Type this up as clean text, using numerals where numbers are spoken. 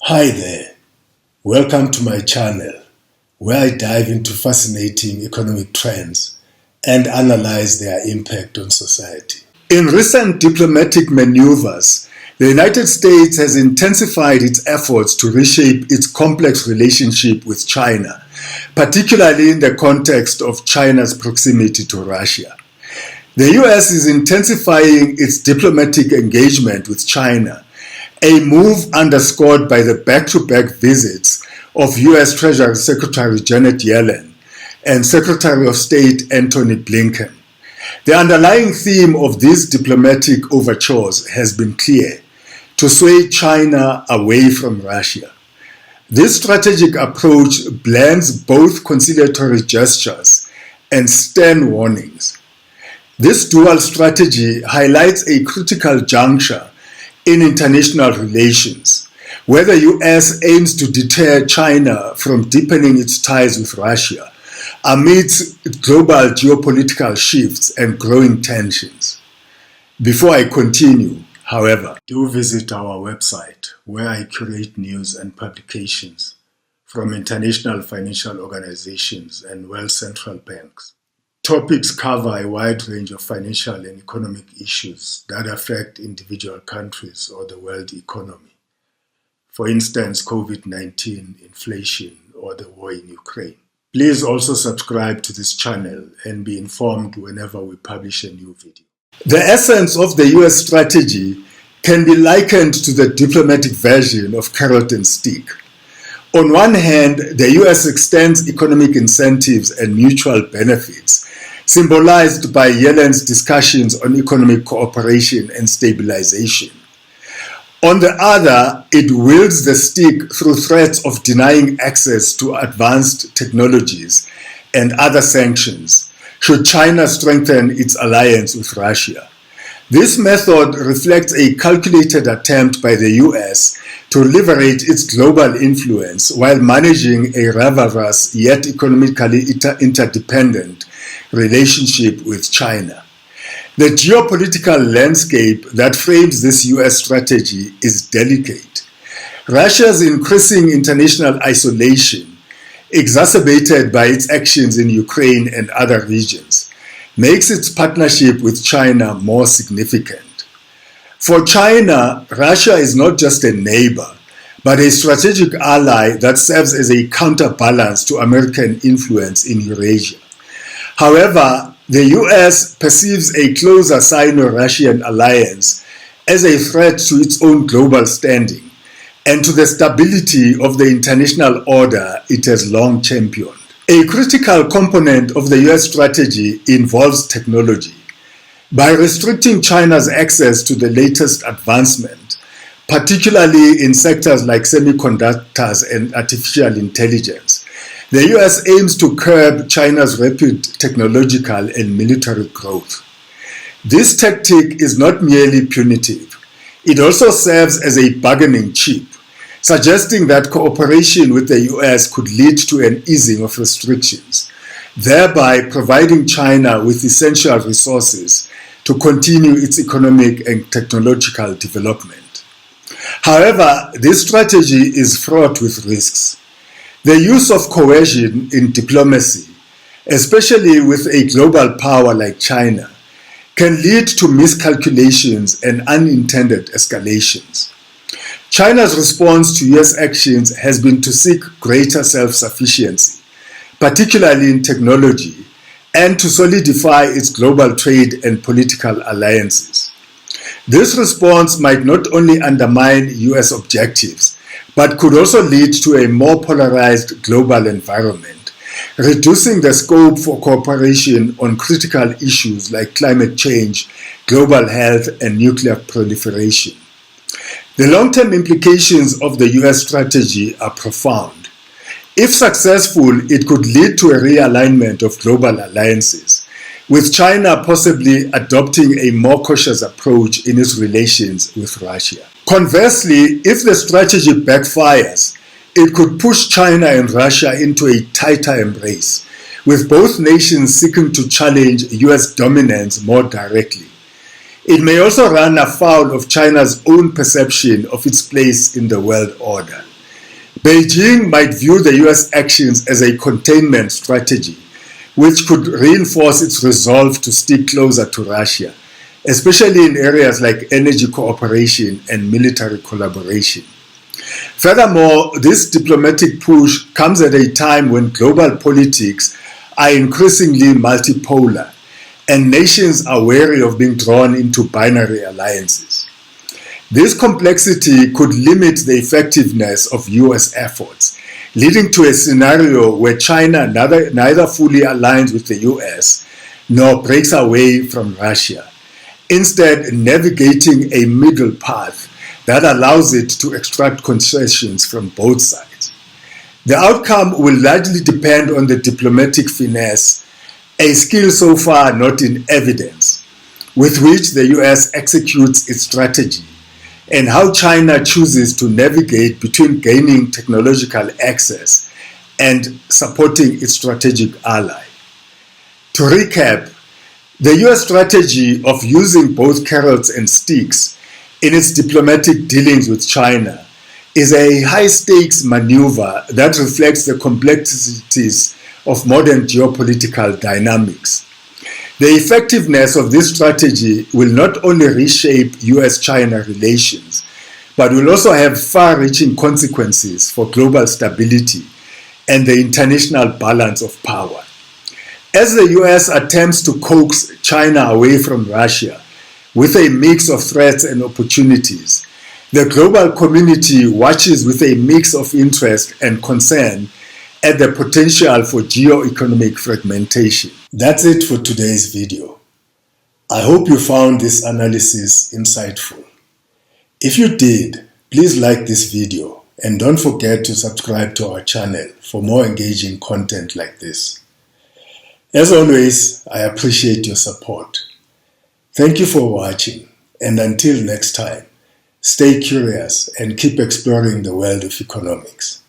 Hi there, welcome to my channel where I dive into fascinating economic trends and analyze their impact on society. In recent diplomatic maneuvers, the United States has intensified its efforts to reshape its complex relationship with China, particularly in the context of China's proximity to Russia. The US is intensifying its diplomatic engagement with China, a move underscored by the back-to-back visits of US Treasury Secretary Janet Yellen and Secretary of State Antony Blinken. The underlying theme of these diplomatic overtures has been clear: to sway China away from Russia. This strategic approach blends both conciliatory gestures and stern warnings. This dual strategy highlights a critical juncture in international relations, where the US aims to deter China from deepening its ties with Russia amidst global geopolitical shifts and growing tensions. Before I continue, however, do visit our website where I curate news and publications from international financial organizations and world central banks. Topics cover a wide range of financial and economic issues that affect individual countries or the world economy. For instance, COVID-19, inflation, or the war in Ukraine. Please also subscribe to this channel and be informed whenever we publish a new video. The essence of the US strategy can be likened to the diplomatic version of carrot and stick. On one hand, the US extends economic incentives and mutual benefits, symbolized by Yellen's discussions on economic cooperation and stabilization. On the other, it wields the stick through threats of denying access to advanced technologies and other sanctions should China strengthen its alliance with Russia. This method reflects a calculated attempt by the US to leverage its global influence while managing a rivalrous yet economically interdependent relationship with China. The geopolitical landscape that frames this US strategy is delicate. Russia's increasing international isolation, exacerbated by its actions in Ukraine and other regions, makes its partnership with China more significant. For China, Russia is not just a neighbor, but a strategic ally that serves as a counterbalance to American influence in Eurasia. However, the US perceives a closer Sino-Russian alliance as a threat to its own global standing and to the stability of the international order it has long championed. A critical component of the US strategy involves technology. By restricting China's access to the latest advancement, particularly in sectors like semiconductors and artificial intelligence, the US aims to curb China's rapid technological and military growth. This tactic is not merely punitive, it also serves as a bargaining chip, suggesting that cooperation with the US could lead to an easing of restrictions, thereby providing China with essential resources to continue its economic and technological development. However, this strategy is fraught with risks. The use of coercion in diplomacy, especially with a global power like China, can lead to miscalculations and unintended escalations. China's response to US actions has been to seek greater self-sufficiency, particularly in technology, and to solidify its global trade and political alliances. This response might not only undermine US objectives, but could also lead to a more polarized global environment, reducing the scope for cooperation on critical issues like climate change, global health, and nuclear proliferation. The long-term implications of the US strategy are profound. If successful, it could lead to a realignment of global alliances, with China possibly adopting a more cautious approach in its relations with Russia. Conversely, if the strategy backfires, it could push China and Russia into a tighter embrace, with both nations seeking to challenge US dominance more directly. It may also run afoul of China's own perception of its place in the world order. Beijing might view the US actions as a containment strategy, which could reinforce its resolve to stick closer to Russia, especially in areas like energy cooperation and military collaboration. Furthermore, this diplomatic push comes at a time when global politics are increasingly multipolar, and nations are wary of being drawn into binary alliances. This complexity could limit the effectiveness of US efforts, leading to a scenario where China neither fully aligns with the US nor breaks away from Russia, instead navigating a middle path that allows it to extract concessions from both sides. The outcome will largely depend on the diplomatic finesse, a skill so far not in evidence, with which the US executes its strategy, and how China chooses to navigate between gaining technological access and supporting its strategic ally. To recap, the US strategy of using both carrots and sticks in its diplomatic dealings with China is a high-stakes maneuver that reflects the complexities of modern geopolitical dynamics. The effectiveness of this strategy will not only reshape US-China relations, but will also have far-reaching consequences for global stability and the international balance of power. As the US attempts to coax China away from Russia with a mix of threats and opportunities, the global community watches with a mix of interest and concern at the potential for geo-economic fragmentation. That's it for today's video. I hope you found this analysis insightful. If you did, please like this video and don't forget to subscribe to our channel for more engaging content like this. As always, I appreciate your support. Thank you for watching, and until next time, stay curious and keep exploring the world of economics.